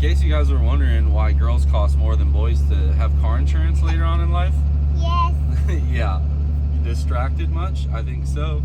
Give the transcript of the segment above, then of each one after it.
case you guys were wondering why girls cost more than boys to have car insurance later on in life. Yes. Yeah. You distracted much? I think so.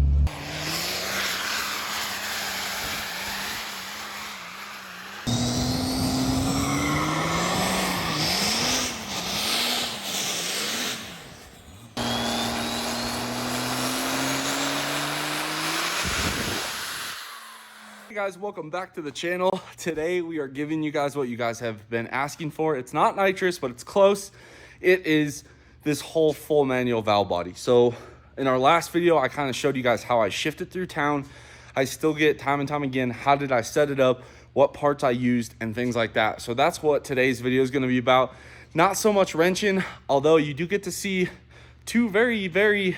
Hey guys, welcome back to the channel. Today we are giving you guys what you guys have been asking for. It's not nitrous, but it's close. It is this whole full manual valve body. So in our last video, I kind of showed you guys how I shifted through town. I still get time and time again, how did I set it up, what parts I used, and things like that. So that's what today's video is going to be about. Not so much wrenching, although you do get to see two very,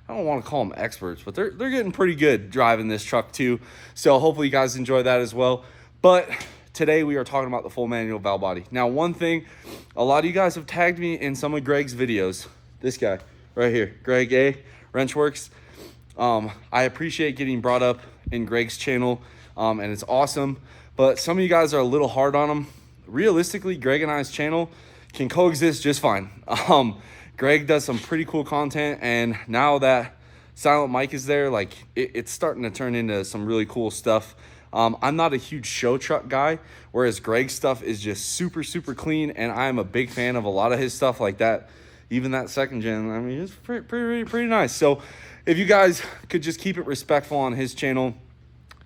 I don't want to call them experts, but they're getting pretty good driving this truck too. So hopefully you guys enjoy that as well. But today we are talking about the full manual valve body. Now, one thing, a lot of you guys have tagged me in some of Greg's videos. This guy right here, Greg A, Wrenchworks. I appreciate getting brought up in Greg's channel, and it's awesome. But some of you guys are a little hard on him. Realistically, Greg and I's channel can coexist just fine. Greg does some pretty cool content, and now that Silent Mike is there, like it's starting to turn into some really cool stuff. I'm not a huge show truck guy, whereas Greg's stuff is just super clean, and I'm a big fan of a lot of his stuff like that. Even that second gen, I mean, it's pretty nice. So if you guys could just keep it respectful on his channel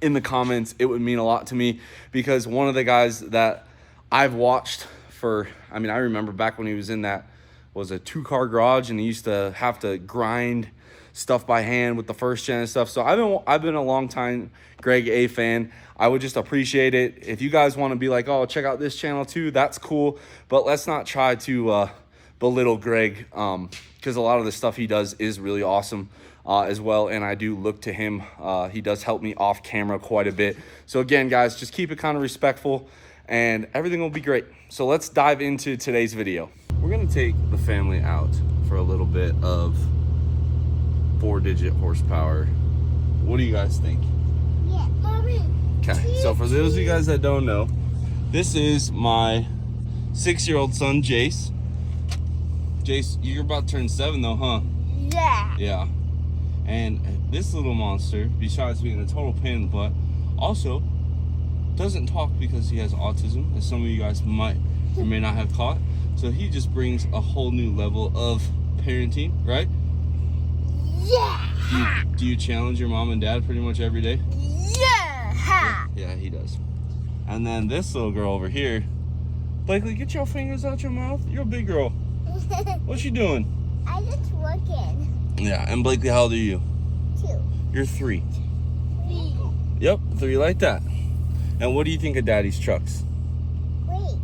in the comments, it would mean a lot to me, because one of the guys that I've watched for, I mean, I remember back when he was in that, was a 2-car garage, and he used to have to grind stuff by hand with the first gen and stuff. So I've been a long time Greg A fan. I would just appreciate it if you guys want to be like, oh, check out this channel too, that's cool, but let's not try to belittle Greg, because a lot of the stuff he does is really awesome as well, and I do look to him. He does help me off camera quite a bit. So again, guys, just keep it kind of respectful and everything will be great. So let's dive into today's video. We're gonna take the family out for a little bit of 4-digit horsepower. What do you guys think? Yeah, Mommy. Okay, so for those of you guys that don't know, this is my 6-year-old son, Jace. Jace, you're about to turn 7 though, huh? Yeah. Yeah. And this little monster, besides being a total pain in the butt, also doesn't talk because he has autism, as some of you guys might or may not have caught. So he just brings a whole new level of parenting, right? Yeah. Do you challenge your mom and dad pretty much every day? Yeah. Yeah, he does. And then this little girl over here, Blakely, get your fingers out your mouth. You're a big girl. What's you doing? I just working. Yeah, and Blakely, how old are you? 2. You're 3. 3. Yep, 3 like that. And what do you think of Daddy's trucks? Wait.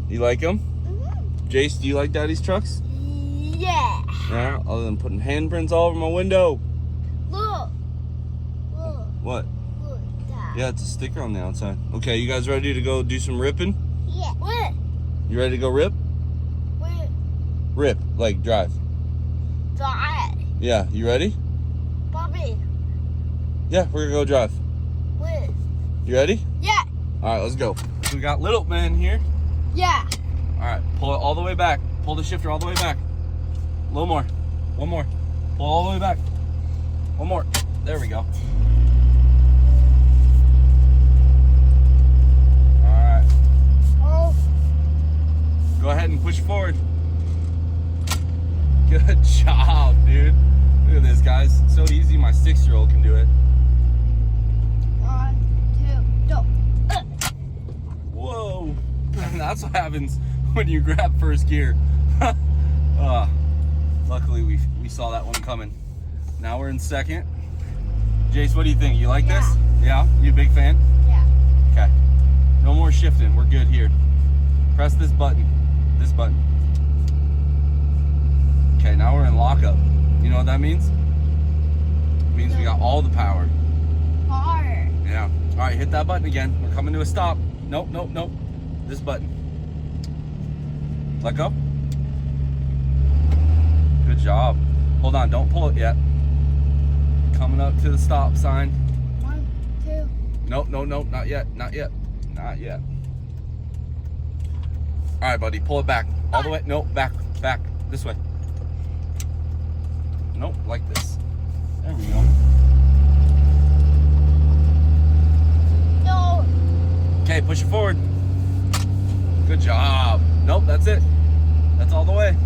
You like them? Jace, do you like Daddy's trucks? Yeah. Yeah, other than putting handprints all over my window. Look. What? Look. Dad. Yeah, it's a sticker on the outside. Okay, you guys ready to go do some ripping? Yeah. What? You ready to go rip? Wait. Rip, like drive. Dad. Yeah, you ready? Bobby. Yeah, we're gonna go drive. Wait. You ready? Yeah. All right, let's go. We got little man here. Yeah. All right, pull it all the way back. Pull the shifter all the way back. A little more. One more. Pull all the way back. One more. There we go. All right. Oh. Go ahead and push forward. Good job, dude. Look at this, guys. So easy, my 6-year-old can do it. 1, 2, go. Whoa. That's what happens when you grab first gear. Luckily, we saw that one coming. Now we're in second. Jace, what do you think? You like this? Yeah? You a big fan? Yeah. Okay. No more shifting. We're good here. Press this button. This button. Okay, now we're in lockup. You know what that means? It means we got all the power. Hard. Yeah. All right, hit that button again. We're coming to a stop. Nope. This button. Let go. Good job. Hold on, don't pull it yet. Coming up to the stop sign. 1, 2. Nope, not yet. right, buddy, pull it back. All the way. No, back. This way. Nope, like this. There we go. No. Okay, push it forward. Good job. Nope, that's it. That's all the way.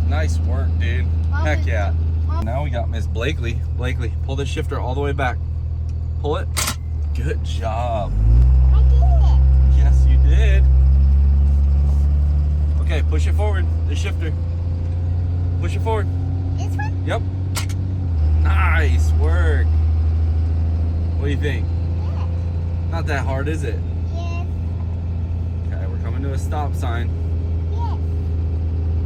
Nice work, dude. Heck yeah. Now we got Miss Blakely. Blakely, pull this shifter all the way back. Pull it. Good job. I did it. Yes, you did. Okay, push it forward. The shifter. Push it forward. This one? Yep. Nice work. What do you think? Yeah. Not that hard, is it? Yes. Okay, we're coming to a stop sign. Yes.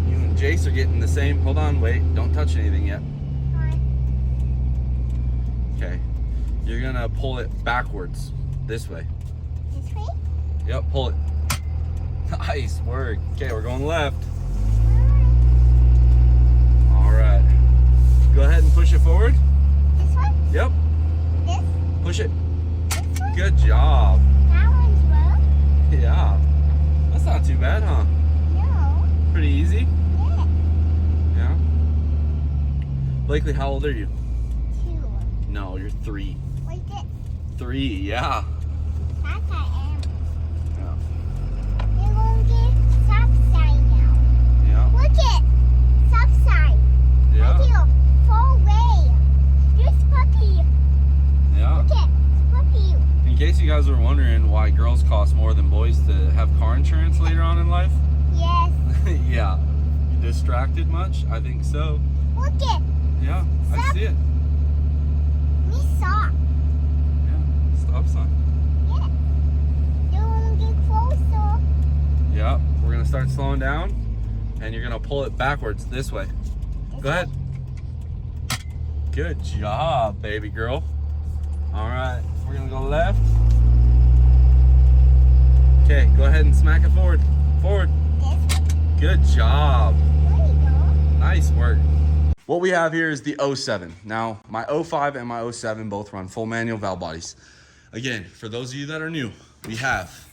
You and Jace are getting the same. Hold on, wait. Don't touch anything yet. Fine. Okay. You're gonna pull it backwards. This way. This way? Yep, pull it. Nice work. Okay, we're going left. All right. Go ahead and push it forward. This one? Yep. This? Push it. This one? Good job. That one's low? Yeah. That's not too bad, huh? No. Pretty easy. Yeah. Yeah. Blakely, how old are you? 2. No, you're 3. Wait, this. 3, yeah. That I am. Yeah. You're going to get stop sign now. Yeah. Look it. Stop sign. Yeah. Right here. Fall away. Here's puppy. Yeah. Look it. Puppy. In case you guys were wondering why girls cost more than boys to have car insurance later on in life, Yes. yeah. You distracted much? I think so. Look it. Yeah, I Stop. see it. We saw. Yeah, stop sign. Yeah. You're going to get closer. Yeah, we're gonna start slowing down, and you're gonna pull it backwards this way. Go ahead. Good job, baby girl. All right, we're gonna go left. Okay, go ahead and smack it forward. Forward. This one. Good job. There you go. Nice work. What we have here is the 07. Now, my 05 and my 07 both run full manual valve bodies. Again, for those of you that are new, we have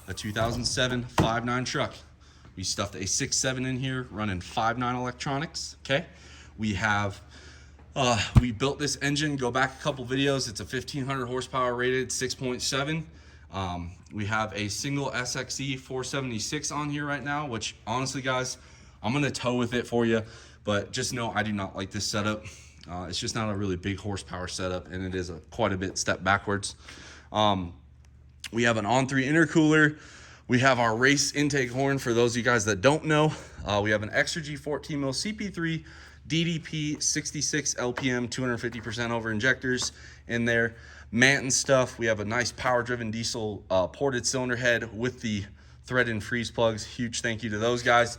a 2007 5.9 truck. We stuffed a 6.7 in here running 5.9 electronics, okay? We have, we built this engine, go back a couple videos. It's a 1500 horsepower rated 6.7. We have a single SXE 476 on here right now, which honestly, guys, I'm gonna tow with it for you, but just know I do not like this setup. It's just not a really big horsepower setup, and it is quite a bit step backwards. We have an On3 intercooler. We have our race intake horn for those of you guys that don't know. We have an Exergy 14 mil CP3 DDP 66 LPM 250% over injectors in there. Manton stuff. We have a nice power driven diesel ported cylinder head with the thread and freeze plugs. Huge thank you to those guys.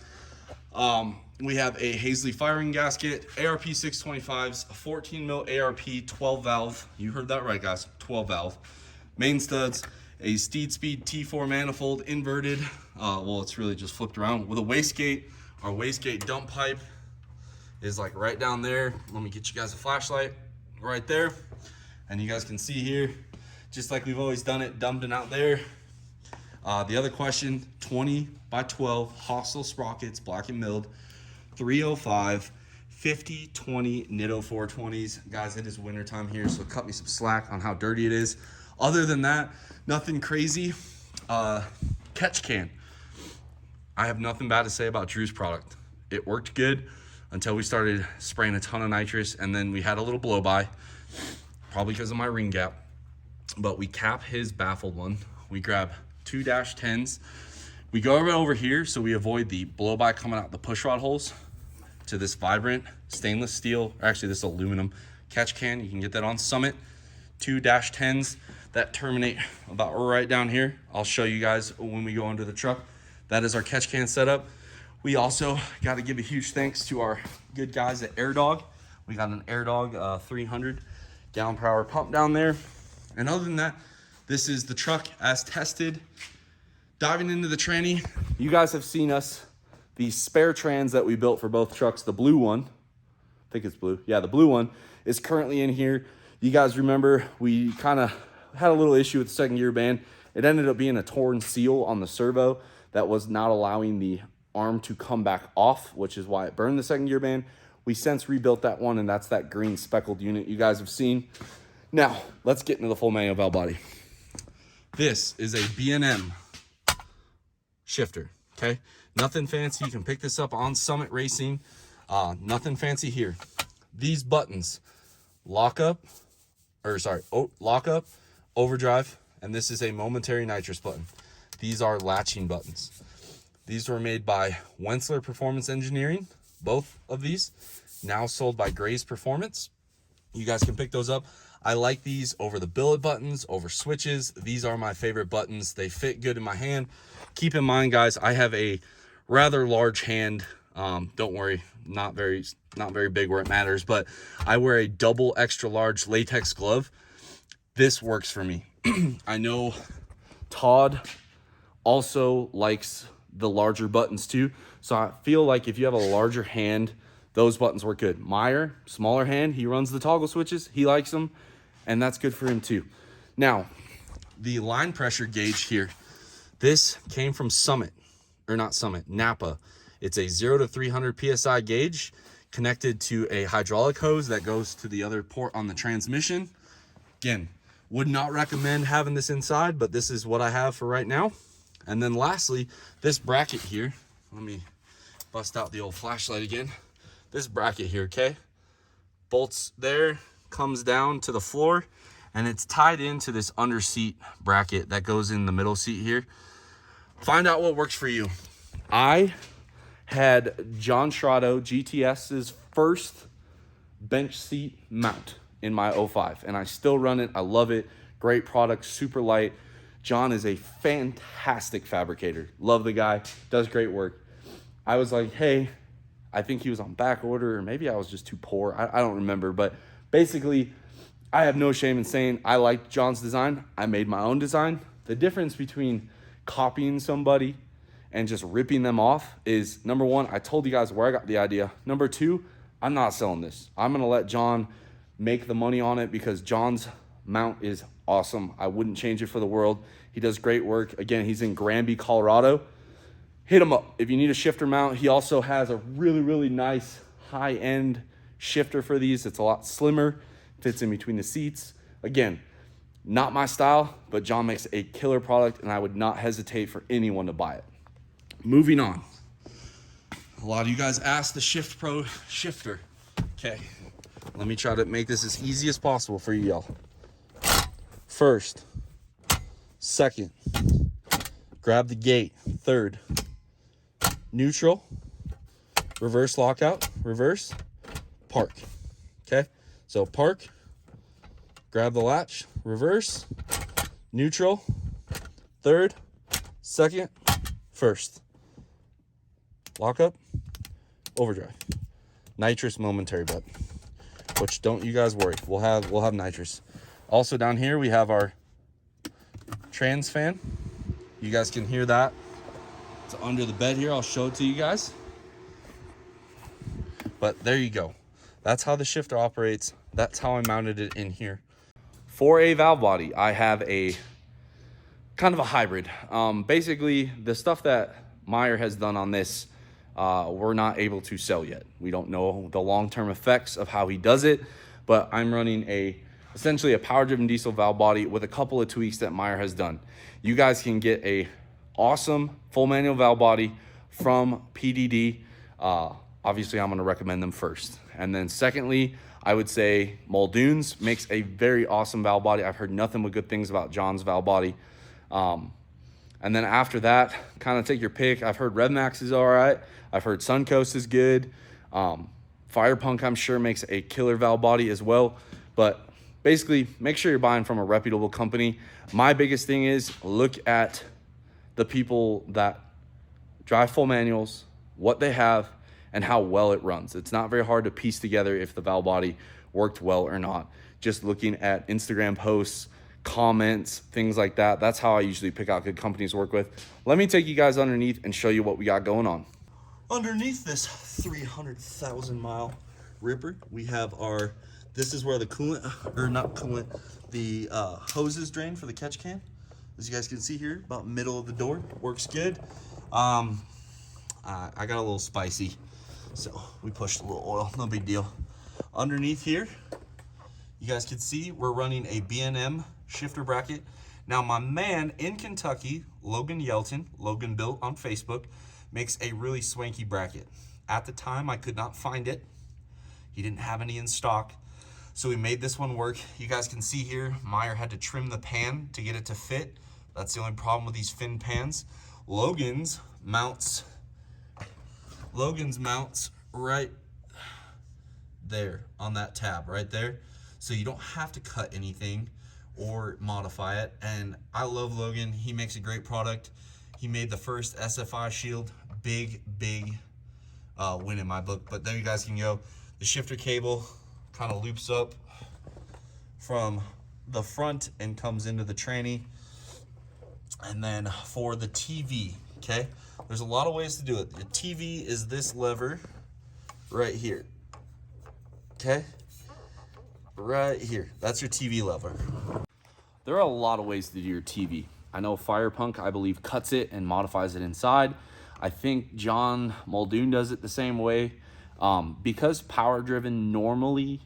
We have a Hazley firing gasket, ARP 625s, a 14 mil ARP 12 valve. You heard that right, guys. 12 valve. Main studs, a Steed Speed T4 manifold inverted. Well, it's really just flipped around with a wastegate. Our wastegate dump pipe is like right down there. Let me get you guys a flashlight right there. And you guys can see here, just like we've always done it, dumping out there. The other question, 20 by 12 hostile sprockets, black and milled, 305, 50/20 Nitto 420s. Guys, it is winter time here, so cut me some slack on how dirty it is. Other than that, nothing crazy. Catch can. I have nothing bad to say about Drew's product. It worked good until we started spraying a ton of nitrous, and then we had a little blow by, probably because of my ring gap. But we cap his baffled one. We grab 2 -10s. We go over here so we avoid the blow by coming out the push rod holes to this Vibrant stainless steel, or actually this aluminum catch can. You can get that on Summit. 2 -10s that terminate about right down here. I'll show you guys when we go under the truck. That is our catch can setup. We also got to give a huge thanks to our good guys at AirDog. We got an AirDog 300 gallon per hour pump down there. And other than that, this is the truck as tested. Diving into the tranny, you guys have seen us, the spare trans that we built for both trucks. The blue one, I think it's blue. Yeah, the blue one is currently in here. You guys remember we kind of had a little issue with the second gear band, It ended up being a torn seal on the servo that was not allowing the arm to come back off, which is why it burned the second gear band. We since rebuilt that one, and that's that green speckled unit you guys have seen. Now, let's get into the full manual valve body. This is a B&M shifter, okay? Nothing fancy. You can pick this up on Summit Racing. Nothing fancy here. These buttons, lock up, overdrive, and this is a momentary nitrous button. These are latching buttons. These were made by Wentzler Performance Engineering, both of these, now sold by Graze Performance. You guys can pick those up. I like these over the billet buttons, over switches. These are my favorite buttons. They fit good in my hand. Keep in mind, guys, I have a rather large hand. Don't worry, not very big where it matters, but I wear a double extra large latex glove. This works for me. I know Todd also likes the larger buttons too. So I feel like if you have a larger hand, those buttons work good. Meyer, smaller hand, he runs the toggle switches. He likes them, and that's good for him too. Now, the line pressure gauge here, this came from Napa. It's a 0 to 300 PSI gauge connected to a hydraulic hose that goes to the other port on the transmission. Again, would not recommend having this inside, but this is what I have for right now. And then lastly, this bracket here, let me bust out the old flashlight again. This bracket here, okay? Bolts there, comes down to the floor, and it's tied into this under seat bracket that goes in the middle seat here. Find out what works for you. I had John Strado GTS's first bench seat mount in my 05, and I still run it. I love it. Great product, super light. John is a fantastic fabricator. Love the guy, does great work. I was like, hey, I think he was on back order, or maybe I was just too poor. I don't remember, but basically, I have no shame in saying I liked John's design. I made my own design. The difference between copying somebody and just ripping them off is, number one, I told you guys where I got the idea. Number two, I'm not selling this. I'm gonna let John make the money on it because John's mount is awesome. I wouldn't change it for the world. He does great work. Again, he's in Granby, Colorado. Hit him up if you need a shifter mount. He also has a really, really nice high-end shifter for these. It's a lot slimmer, fits in between the seats. Again, not my style, but John makes a killer product, and I would not hesitate for anyone to buy it. Moving on. A lot of you guys asked the Shift Pro shifter. Okay, let me try to make this as easy as possible for you y'all. First, second, grab the gate. Third, neutral, reverse lockout, reverse, park. Okay, so park, grab the latch, reverse, neutral, third, second, first. Lock up, overdrive. Nitrous momentary button, which don't you guys worry. We'll have nitrous. Also down here we have our trans fan. You guys can hear that. It's under the bed here. I'll show it to you guys. But there you go. That's how the shifter operates. That's how I mounted it in here. For a valve body, I have a kind of a hybrid. Basically, the stuff that Meyer has done on this, we're not able to sell yet. We don't know the long-term effects of how he does it, but I'm running essentially a power-driven diesel valve body with a couple of tweaks that Meyer has done. You guys can get a awesome full manual valve body from PDD. Obviously, I'm going to recommend them first. And then secondly, I would say Muldoon's makes a very awesome valve body. I've heard nothing but good things about John's valve body. And then after that, kind of take your pick. I've heard RevMax is all right. I've heard Suncoast is good. Firepunk, I'm sure, makes a killer valve body as well. But basically, make sure you're buying from a reputable company. My biggest thing is look at the people that drive full manuals, what they have, and how well it runs. It's not very hard to piece together if the valve body worked well or not. Just looking at Instagram posts, comments, things like that. That's how I usually pick out good companies to work with. Let me take you guys underneath and show you what we got going on. Underneath this 300,000 mile Ripper, we have this is where the coolant, or not coolant, the hoses drain for the catch can. As you guys can see here, about middle of the door, works good. I got a little spicy, so we pushed a little oil, no big deal. Underneath here, you guys can see we're running a B&M shifter bracket. Now my man in Kentucky, Logan Yelton, Logan Built on Facebook, makes a really swanky bracket. At the time, I could not find it. He didn't have any in stock. So we made this one work. You guys can see here, Meyer had to trim the pan to get it to fit. That's the only problem with these fin pans. Logan's mounts right there on that tab right there. So you don't have to cut anything or modify it. And I love Logan. He makes a great product. He made the first SFI shield. Big win in my book. But there you guys can go. The shifter cable kind of loops up from the front and comes into the tranny. And then for the TV, okay, there's a lot of ways to do it. The TV is this lever right here, okay, right here. That's your TV lever. There are a lot of ways to do your TV. I know Firepunk, I believe, cuts it and modifies it inside. I think John Muldoon does it the same way. Because Power Driven normally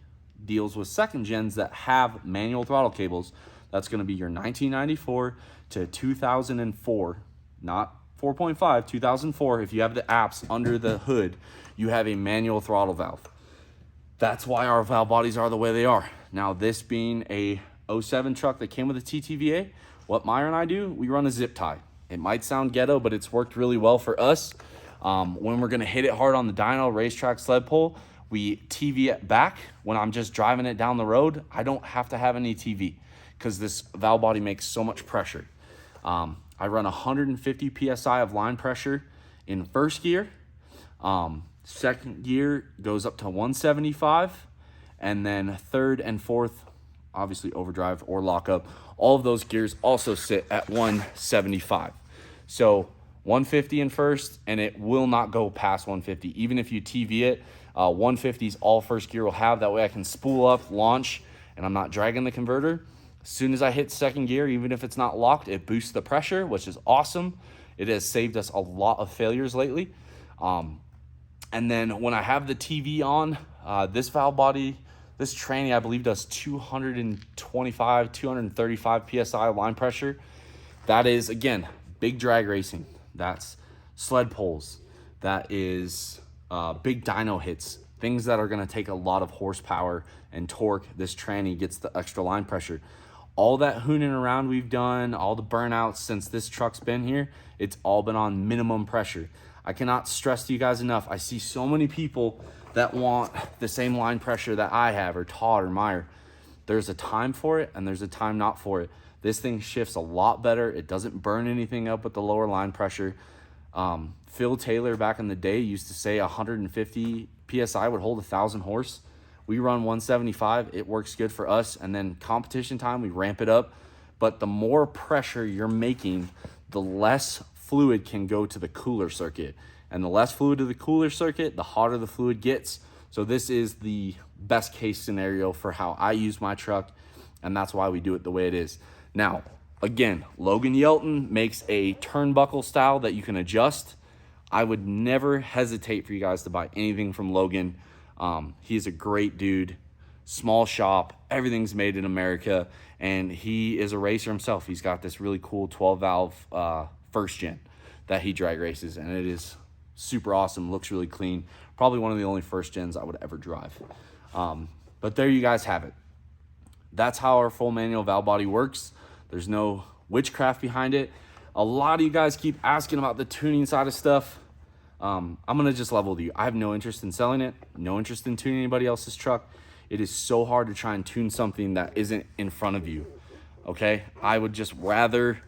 deals with second gens that have manual throttle cables, that's going to be your 1994 to 2004, not 4.5, 2004. If you have the apps under the hood, you have a manual throttle valve. That's why our valve bodies are the way they are. Now, this being a 07 truck that came with a TTVA, what Meyer and I do, we run a zip tie. It might sound ghetto, but it's worked really well for us. When we're going to hit it hard on the dyno, racetrack, sled pull, we TV it back. When I'm just driving it down the road, I don't have to have any TV because this valve body makes so much pressure. I run 150 PSI of line pressure in first gear. Second gear goes up to 175. And then third and fourth, obviously overdrive or lockup, all of those gears also sit at 175. So 150 in first, and it will not go past 150. Even if you TV it, 150 is all first gear will have. That way I can spool up, launch, and I'm not dragging the converter. As soon as I hit second gear, even if it's not locked, it boosts the pressure, which is awesome. It has saved us a lot of failures lately. And then when I have the TV on, this valve body, this tranny, I believe, does 225, 235 PSI line pressure. That is, again, big drag racing. That's sled pulls. That is big dyno hits. Things that are going to take a lot of horsepower and torque. This tranny gets the extra line pressure. All that hooning around we've done, all the burnouts since this truck's been here, it's all been on minimum pressure. I cannot stress to you guys enough. I see so many people that want the same line pressure that I have, or Todd or Meyer. There's a time for it and there's a time not for it. This thing shifts a lot better. It doesn't burn anything up with the lower line pressure. Phil Taylor back in the day used to say 150 PSI would hold 1,000 horse. We run 175. It works good for us. And then competition time, we ramp it up. But the more pressure you're making, the less fluid can go to the cooler circuit. And the less fluid to the cooler circuit, the hotter the fluid gets. So this is the best case scenario for how I use my truck. And that's why we do it the way it is. Now, again, Logan Yelton makes a turnbuckle style that you can adjust. I would never hesitate for you guys to buy anything from Logan. He's a great dude, small shop, everything's made in America, and he is a racer himself. He's got this really cool 12 valve first gen that he drag races, and it is super awesome, looks really clean. Probably one of the only first gens I would ever drive. But there you guys have it. That's how our full manual valve body works. There's no witchcraft behind it. A lot of you guys keep asking about the tuning side of stuff. I'm gonna just level with you. I have no interest in selling it, no interest in tuning anybody else's truck. It is so hard to try and tune something that isn't in front of you, okay? I would just rather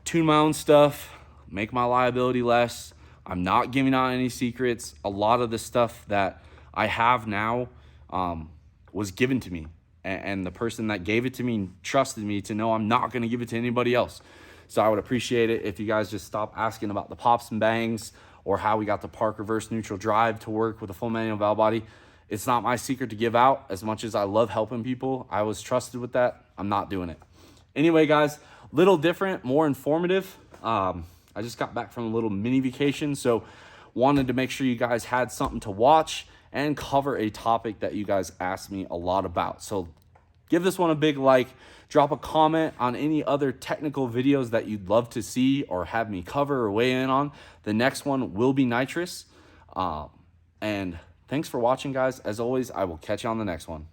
tune my own stuff, make my liability less. I'm not giving out any secrets. A lot of the stuff that I have now was given to me, and the person that gave it to me trusted me to know I'm not gonna give it to anybody else. So I would appreciate it if you guys just stop asking about the pops and bangs or how we got the Park reverse neutral drive to work with a full manual valve body. It's not my secret to give out. As much as I love helping people, I was trusted with that. I'm not doing it. Anyway, guys, Little different, more informative. I just got back from a little mini vacation, so wanted to make sure you guys had something to watch and cover a topic that you guys asked me a lot about. So give this one a big like, drop a comment on any other technical videos that you'd love to see or have me cover or weigh in on. The next one will be nitrous. And thanks for watching, guys. As always, I will catch you on the next one.